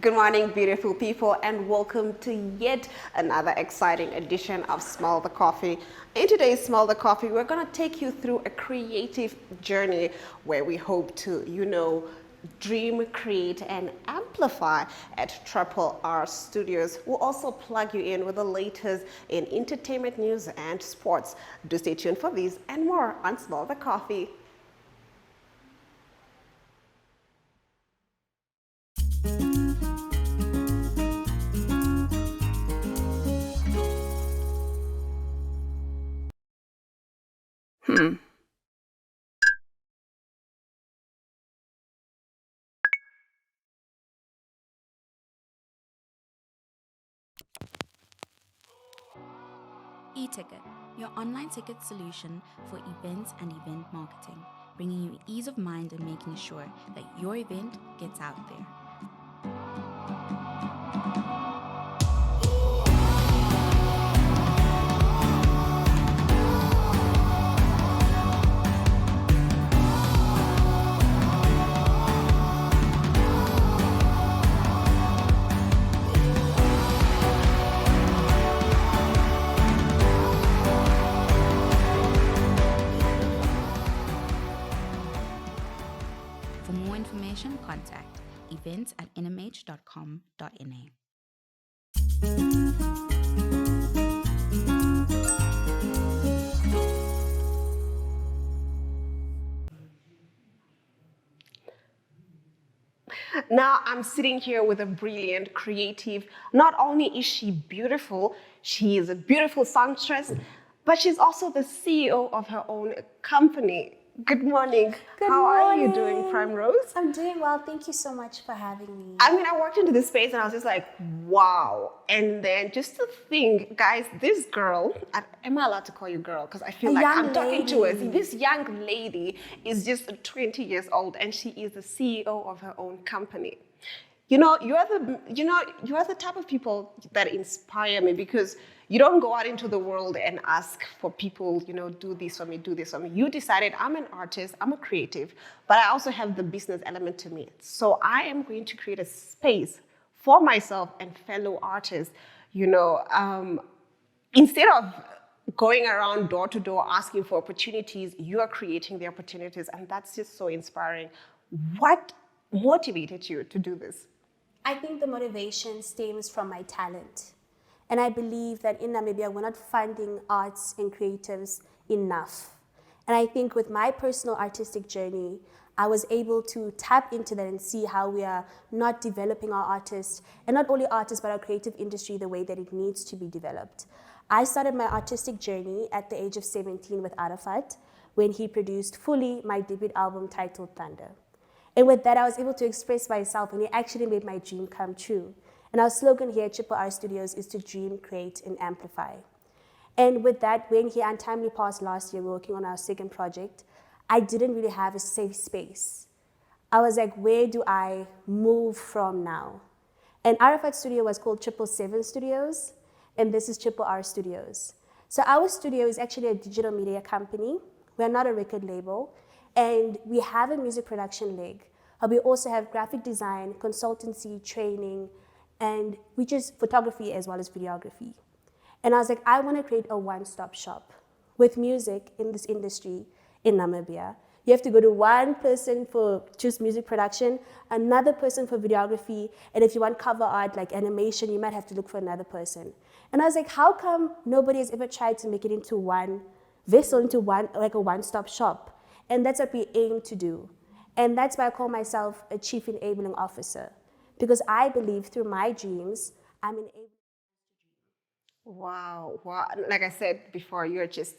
Good morning, beautiful people, and welcome to yet another exciting edition of Smell the Coffee. In today's Smell the Coffee, we're going to take you through a creative journey where we hope to, dream, create, and amplify at Triple R Studios. We'll also plug you in with the latest in entertainment news and sports. Do stay tuned for these and more on Smell the Coffee. eTicket, your online ticket solution for events and event marketing, bringing you ease of mind and making sure that your event gets out there. For more information, contact events@nmh.com.na. Now I'm sitting here with a brilliant, creative. Not only is she beautiful, she is a beautiful songstress, but she's also the CEO of her own company. Good morning. Good How are you morning. doing, Primrose? I'm doing well. Thank you so much for having me. I mean, I walked into this space and I was just like, wow. And then just to think, guys, this girl, am I allowed to call you girl? Because I feel A like young I'm talking to her. lady. This young lady is just 20 years old and she is the CEO of her own company. You are the type of people that inspire me because you don't go out into the world and ask for people, do this for me, do this for me. You decided I'm an artist, I'm a creative, but I also have the business element to me. So I am going to create a space for myself and fellow artists, instead of going around door to door asking for opportunities, you are creating the opportunities, and that's just so inspiring. What motivated you to do this? I think the motivation stems from my talent. And I believe that in Namibia, we're not funding arts and creatives enough. And I think with my personal artistic journey, I was able to tap into that and see how we are not developing our artists, and not only artists, but our creative industry the way that it needs to be developed. I started my artistic journey at the age of 17 with Arafat, when he produced fully my debut album titled Thunder. And with that, I was able to express myself, and it actually made my dream come true. And our slogan here at Triple R Studios is to dream, create, and amplify. And with that, when he untimely passed last year, working on our second project, I didn't really have a safe space. I was like, where do I move from now? And Arafat Studio was called 777 Studios, and this is Triple R Studios. So our studio is actually a digital media company. We're not a record label, and we have a music production leg. We also have graphic design, consultancy, training, and we just photography as well as videography. And I was like, I want to create a one-stop shop with music in this industry in Namibia. You have to go to one person for just music production, another person for videography, and if you want cover art like animation, you might have to look for another person. And I was like, how come nobody has ever tried to make it into one vessel, into one, like a one-stop shop? And that's what we aim to do. And that's why I call myself a Chief Enabling Officer, because I believe through my dreams, I'm enabling. Wow. Like I said before, you're just,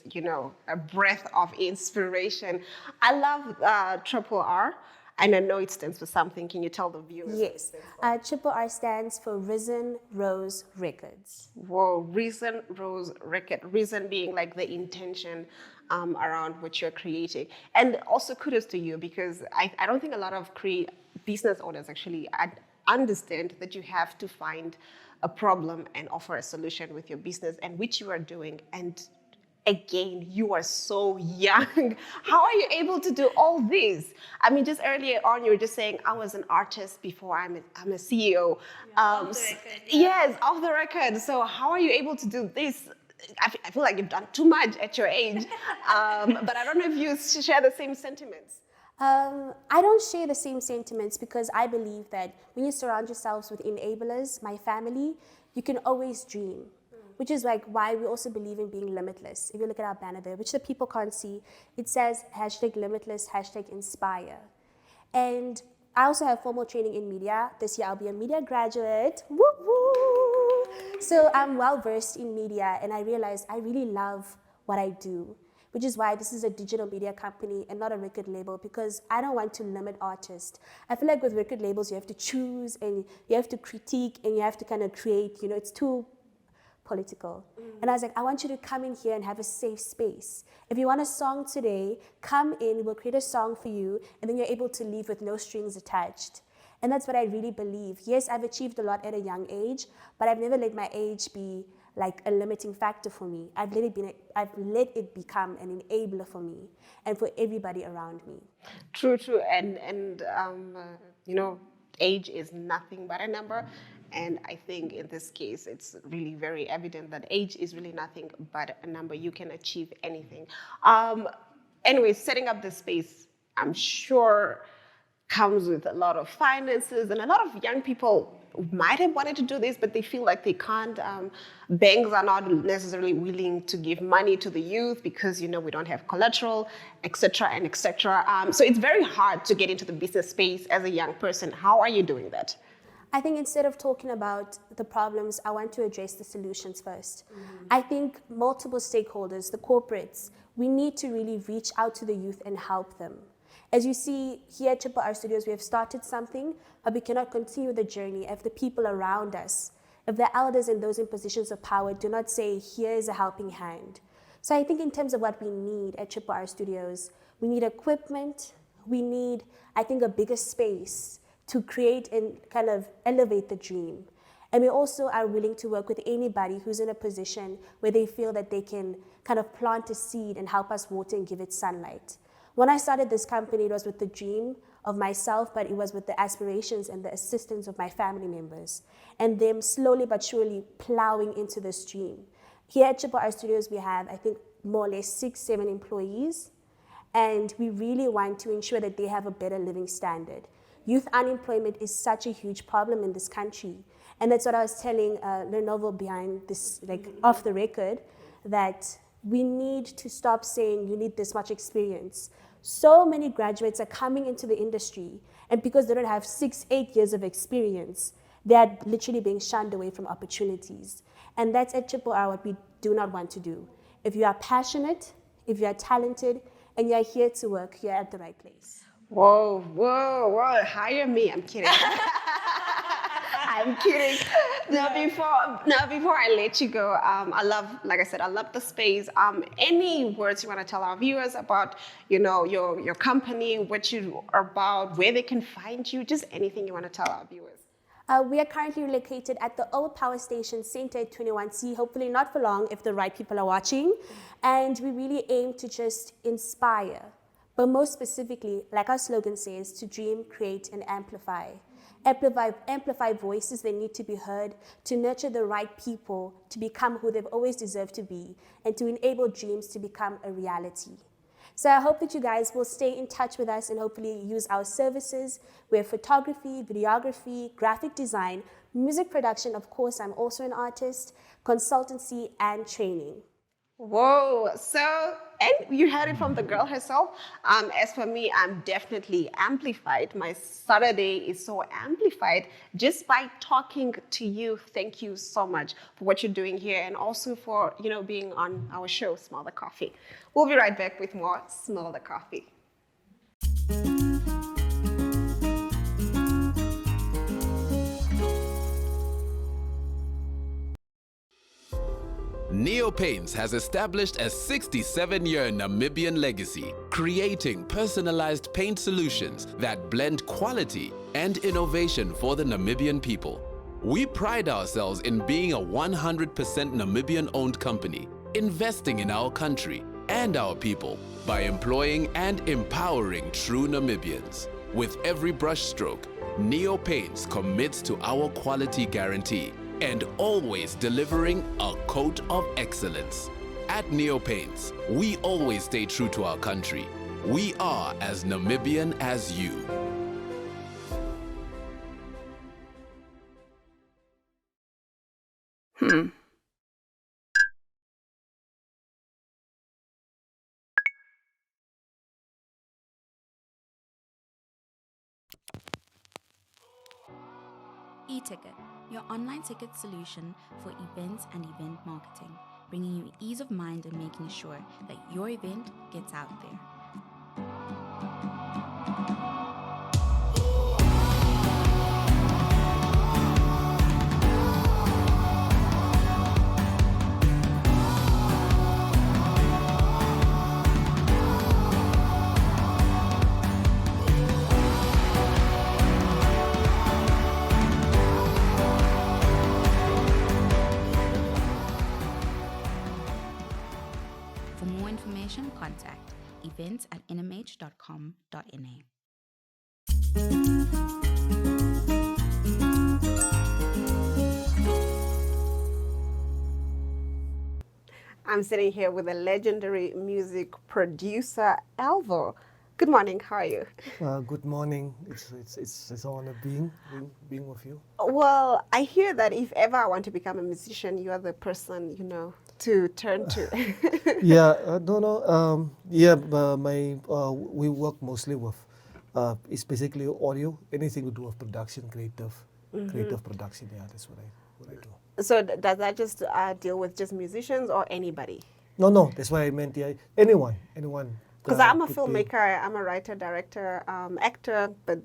a breath of inspiration. I love Triple R, and I know it stands for something. Can you tell the viewers? Yes. Triple R stands for Risen Rose Records. Whoa, Reason Rose Record. Reason being like the intention around what you're creating. And also kudos to you, because I don't think a lot of business owners actually understand that you have to find a problem and offer a solution with your business, and which you are doing. And again, you are so young. How are you able to do all this? I mean, just earlier on, you were just saying, I was an artist before I'm a CEO. Off the record, yeah. Yes, off the record. So how are you able to do this? I feel like you've done too much at your age. But I don't know if you share the same sentiments. I don't share the same sentiments because I believe that when you surround yourselves with enablers, my family, you can always dream. Which is like why we also believe in being limitless. If you look at our banner there, which the people can't see, it says #limitless, #inspire. And I also have formal training in media. This year I'll be a media graduate. Woo woo! So I'm well versed in media and I realized I really love what I do, which is why this is a digital media company and not a record label because I don't want to limit artists. I feel like with record labels you have to choose and you have to critique and you have to kind of create, it's too political. And I was like, I want you to come in here and have a safe space. If you want a song today, come in, we'll create a song for you, and then you're able to leave with no strings attached. And that's what I really believe. Yes, I've achieved a lot at a young age, but I've never let my age be like a limiting factor for me. I've let it become an enabler for me and for everybody around me. True. And age is nothing but a number. And I think in this case, it's really very evident that age is really nothing but a number. You can achieve anything. Anyway, setting up this space, I'm sure, comes with a lot of finances, and a lot of young people might have wanted to do this, but they feel like they can't. Banks are not necessarily willing to give money to the youth because, we don't have collateral, etc. and etc. So it's very hard to get into the business space as a young person. How are you doing that? I think instead of talking about the problems, I want to address the solutions first. I think multiple stakeholders, the corporates, we need to really reach out to the youth and help them. As you see here at Triple R Studios, we have started something, but we cannot continue the journey if the people around us, if the elders and those in positions of power do not say, here is a helping hand. So I think in terms of what we need at Triple R Studios, we need equipment, we need, I think, a bigger space to create and kind of elevate the dream. And we also are willing to work with anybody who's in a position where they feel that they can kind of plant a seed and help us water and give it sunlight. When I started this company, it was with the dream of myself, but it was with the aspirations and the assistance of my family members, and them slowly but surely plowing into this dream. Here at Triple R Studios, we have, I think, more or less 6-7 employees, and we really want to ensure that they have a better living standard. Youth unemployment is such a huge problem in this country. And that's what I was telling Lenovo behind this, off the record, that we need to stop saying you need this much experience. So many graduates are coming into the industry, and because they don't have 6-8 years of experience, they are literally being shunned away from opportunities. And that's at Triple R what we do not want to do. If you are passionate, if you are talented, and you are here to work, you're at the right place. Whoa, hire me. I'm kidding. I'm kidding. Now, before I let you go, I love the space. Any words you want to tell our viewers about, your company, what you are about, where they can find you, just anything you want to tell our viewers. We are currently located at the old power station center at 21C, hopefully not for long if the right people are watching. And we really aim to just inspire. But most specifically, like our slogan says, to dream, create, and amplify. Amplify voices that need to be heard, to nurture the right people to become who they've always deserved to be, and to enable dreams to become a reality. So I hope that you guys will stay in touch with us and hopefully use our services. We have photography, videography, graphic design, music production, of course, I'm also an artist, consultancy, and training. Whoa, and you heard it from the girl herself. As for me, I'm definitely amplified. My Saturday is so amplified just by talking to you. Thank you so much for what you're doing here and also for, being on our show, Smell the Coffee. We'll be right back with more Smell the Coffee. Neopaints has established a 67-year Namibian legacy, creating personalized paint solutions that blend quality and innovation for the Namibian people. We pride ourselves in being a 100% Namibian-owned company, investing in our country and our people by employing and empowering true Namibians. With every brushstroke, Neo Paints commits to our quality guarantee and always delivering a coat of excellence. At Neo Paints, we always stay true to our country. We are as Namibian as you. eTicket, your online ticket solution for events and event marketing, bringing you ease of mind and making sure that your event gets out there. For more information, contact events@nhh.com.na. I'm sitting here with a legendary music producer, Alvo. Good morning, how are you? Good morning. It's an honor being with you. Well, I hear that if ever I want to become a musician, you are the person, to turn to. Yeah, no. We work mostly with. It's basically audio, anything to do with production, creative production. Yeah, that's what I do. So does that just deal with just musicians or anybody? No. That's why I meant anyone. Because I'm a could filmmaker, I'm a writer, director, actor, but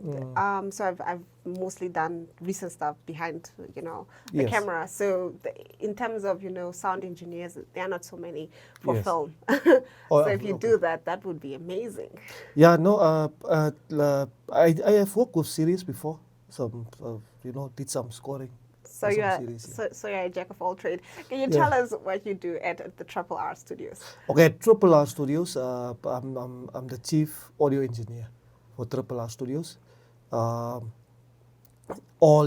so I've mostly done recent stuff behind, the Yes. camera. So in terms of, sound engineers, there are not so many for Yes. film. Oh, So if you okay. do that, that would be amazing. Yeah, no. I have worked with series before. Some did some scoring. So for some you're series, yeah. so you're a jack of all trades. Can you Yeah. tell us what you do at the Triple R Studios? Okay, at Triple R Studios, I'm the chief audio engineer for Triple R Studios. All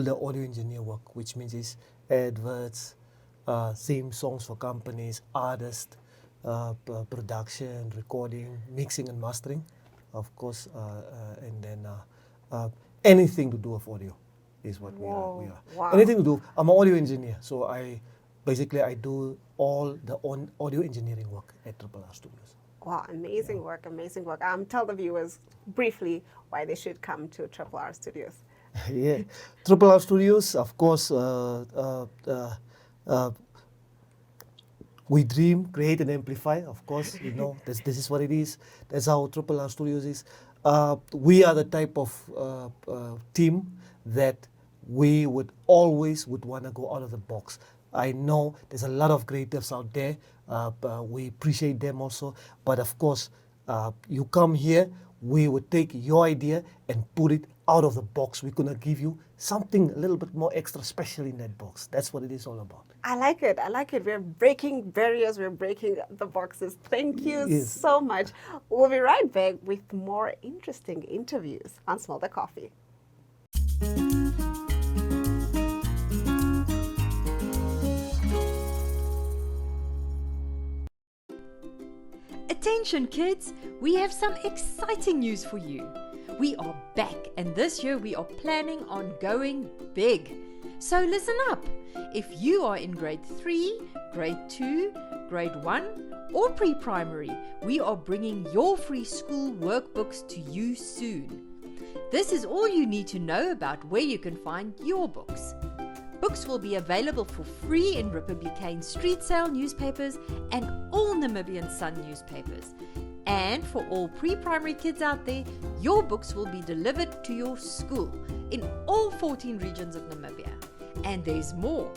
the audio engineer work, which means is adverts, theme songs for companies, artists, production, recording, mixing and mastering, of course, and then anything to do with audio is what we are. Wow. Anything to do. I'm an audio engineer, so I do all the audio engineering work at Triple R Studios. Wow, amazing work. Tell the viewers briefly why they should come to Triple R Studios. Yeah, Triple R Studios, of course, we dream, create and amplify, of course, this is what it is. That's how Triple R Studios is. We are the type of team that we would always want to go out of the box. I know there's a lot of creatives out there. We appreciate them also. But of course, you come here, we would take your idea and put it out of the box. We're going to give you something a little bit more extra special in that box. That's what it is all about. I like it. We're breaking barriers. We're breaking the boxes. Thank you Yes. so much. We'll be right back with more interesting interviews on Smell the Coffee. Attention kids, we have some exciting news for you. We are back and this year we are planning on going big. So listen up. If you are in grade 3, grade 2, grade 1 or pre-primary, we are bringing your free school workbooks to you soon. This is all you need to know about where you can find your books. Books will be available for free in Republican Street Sale newspapers and all Namibian Sun newspapers. And for all pre-primary kids out there, your books will be delivered to your school in all 14 regions of Namibia. And there's more.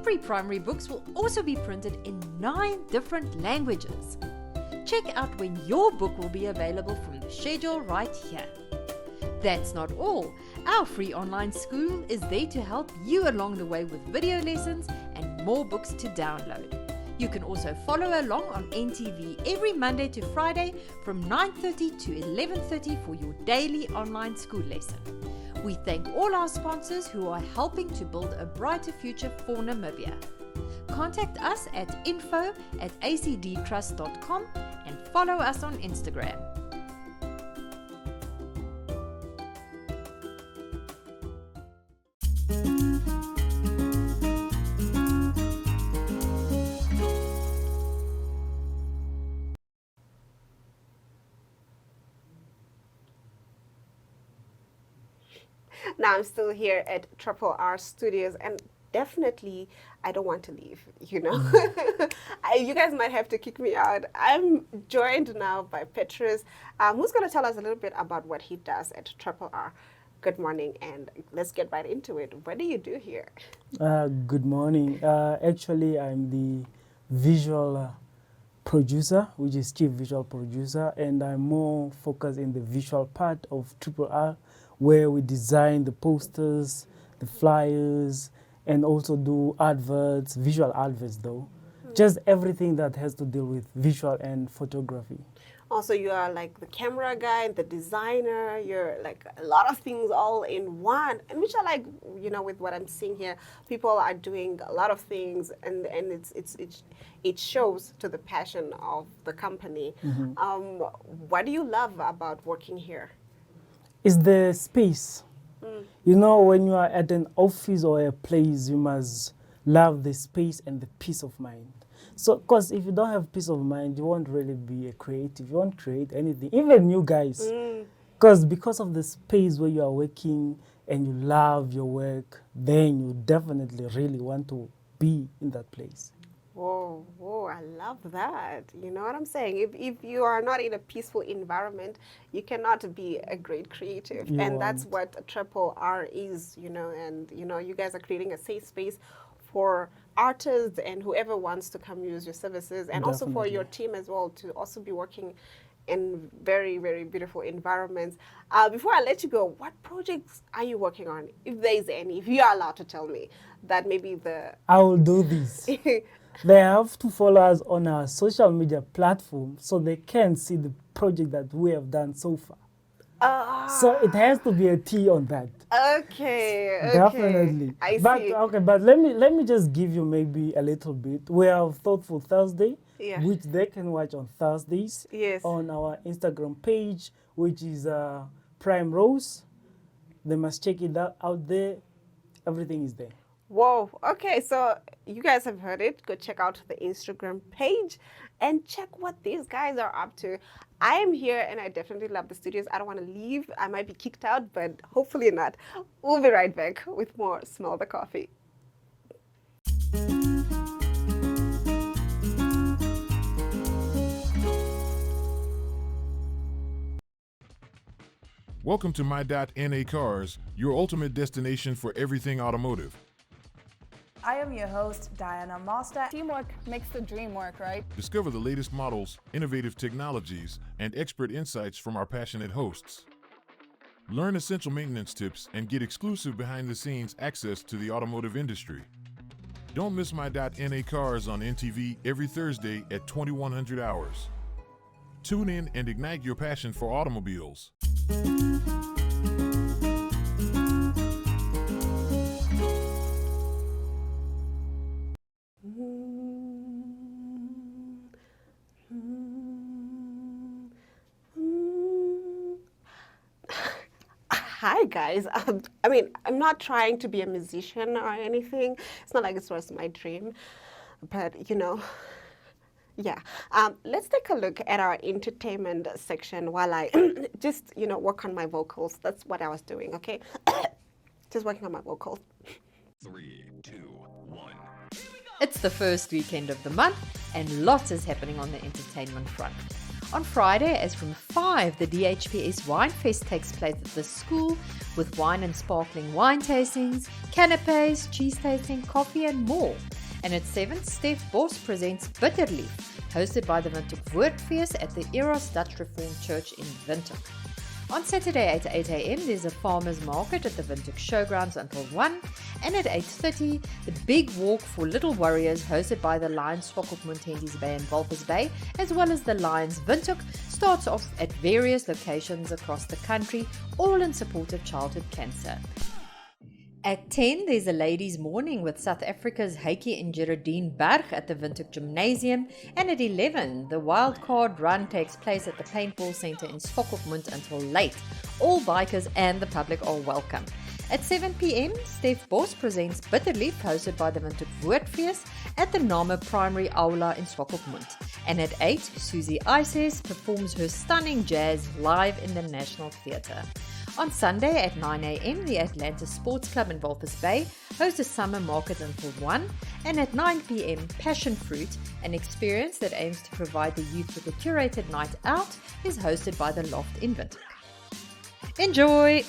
Pre-primary books will also be printed in 9 different languages. Check out when your book will be available from the schedule right here. That's not all. Our free online school is there to help you along the way with video lessons and more books to download. You can also follow along on NTV every Monday to Friday from 9:30 to 11:30 for your daily online school lesson. We thank all our sponsors who are helping to build a brighter future for Namibia. Contact us at info@acdtrust.com and follow us on Instagram. Now I'm still here at Triple R Studios, and definitely I don't want to leave, you know. You guys might have to kick me out. I'm joined now by Petrus, who's going to tell us a little bit about what he does at Triple R. Good morning, and let's get right into it. What do you do here? Good morning. Actually, I'm the visual producer, which is chief visual producer, and I'm more focused in the visual part of Triple R, where we design the posters, the flyers, and also do adverts, visual adverts though. Just everything that has to do with visual and photography. Also, you are like the camera guy, the designer, you're like a lot of things all in one, and which I like, you know, with what I'm seeing here. People are doing a lot of things, and it shows to the passion of the company. What do you love about working here? It's the space. You know, when you are at an office or a place, you must love the space and the peace of mind. So, because if you don't have peace of mind, you won't really be a creative. You won't create anything, even you guys. Because of the space where you are working and you love your work, then you definitely really want to be in that place. Whoa, I love that. You know what I'm saying? If you are not in a peaceful environment, you cannot be a great creative. And that's what Triple R is, you know, and, you know, you guys are creating a safe space for artists and whoever wants to come use your services, and also for your team as well to also be working in very, very beautiful environments. Before I let you go, what projects are you working on, if there is any, if you are allowed to tell me that maybe the... I will do this. They have to follow us on our social media platform so they can see the project that we have done so far. So it has to be a T on that. Okay. Definitely. I but, see. Okay, but let me just give you maybe a little bit. We have Thoughtful Thursday, which they can watch on Thursdays on our Instagram page, which is Prime Rose. They must check it out there. Everything is there. Whoa, okay, so you guys have heard it. Go check out the Instagram page and check what these guys are up to. I am here and I definitely love the studios. I don't want to leave. I might be kicked out, but hopefully not. We'll be right back with more Smell the Coffee. Welcome to My.NA Cars, your ultimate destination for everything automotive. I am your host, Diana Master. Teamwork makes the dream work, right? Discover the latest models, innovative technologies, and expert insights from our passionate hosts. Learn essential maintenance tips and get exclusive behind-the-scenes access to the automotive industry. Don't miss My.NA Cars on NTV every Thursday at 2100 hours. Tune in and ignite your passion for automobiles. Hi guys, I mean, I'm not trying to be a musician or anything. It's not like it was my dream, but you know, yeah. Let's take a look at our entertainment section while I just, you know, work on my vocals. That's what I was doing, okay? Just working on my vocals. 3, 2, 1. It's the first weekend of the month and lots is happening on the entertainment front. On Friday, as from 5, the DHPS Wine Fest takes place at the school with wine and sparkling wine tastings, canapes, cheese tasting, coffee and more. And at 7, Steph Bos presents Bitterleaf, hosted by the Windhoek Woordfeest at the Eros Dutch Reformed Church in Windhoek. On Saturday at 8 a.m. there's a farmers market at the Windhoek Showgrounds until 1, and at 8:30 the big walk for little warriors hosted by the Lions Swakopmund, Henties Bay and Walvis Bay, as well as the Lions Windhoek, starts off at various locations across the country, all in support of childhood cancer. At 10, there's a ladies' morning with South Africa's Heike and Geraldine Berg at the Windhoek Gymnasium, and at 11, the wildcard run takes place at the Paintball Centre in Swakopmund until late. All bikers and the public are welcome. At 7 p.m, Steph Bos presents Bitterleaf, hosted by the Windhoek Woordfeest at the Name Primary Aula in Swakopmund. And at 8, Susie Ices performs her stunning jazz live in the National Theatre. On Sunday at 9 a.m, the Atlanta Sports Club in Walvis Bay hosts a summer market until 1, and at 9 p.m, Passion Fruit, an experience that aims to provide the youth with a curated night out, is hosted by the Loft in Windhoek. Enjoy!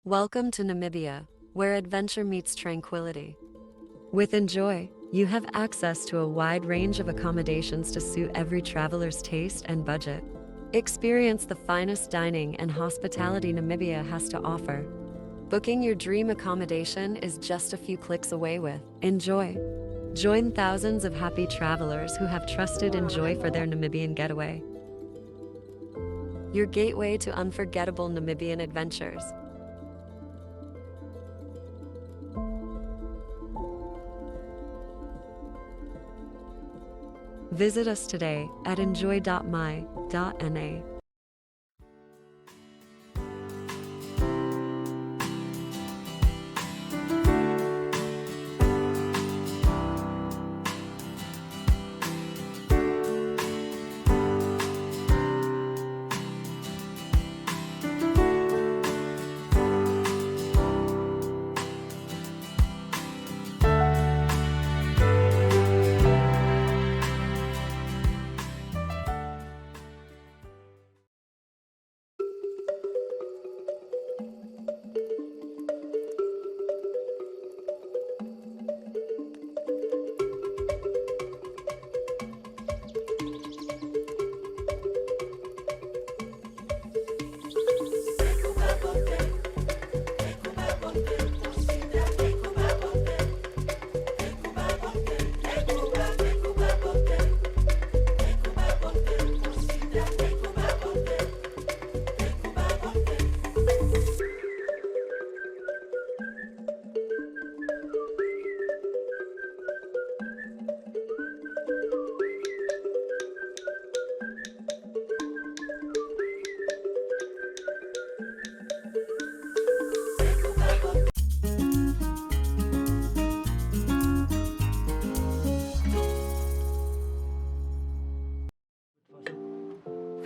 Welcome to Namibia, where adventure meets tranquility. With Enjoy, you have access to a wide range of accommodations to suit every traveler's taste and budget. Experience the finest dining and hospitality Namibia has to offer. Booking your dream accommodation is just a few clicks away with Enjoy. Join thousands of happy travelers who have trusted Enjoy for their Namibian getaway. Your gateway to unforgettable Namibian adventures. Visit us today at enjoy.my.na.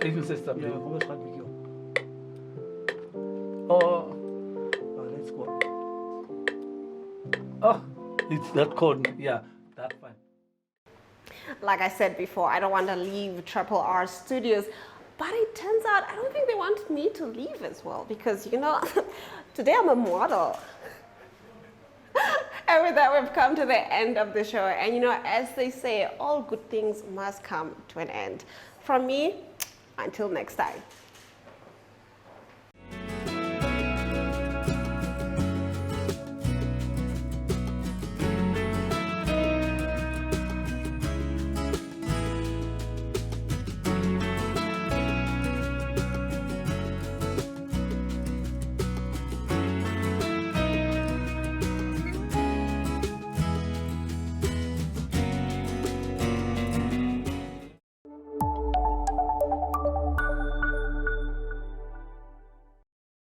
Even system. Ja, kom eens gaan met jou. Oh, let's go. Oh, it's that code. Yeah, that's fine. Like I said before, I don't want to leave Triple R Studios, but it turns out I don't think they want me to leave as well, because, you know, today I'm a model. And with that, we've come to the end of the show. And, you know, as they say, all good things must come to an end. From me, until next time.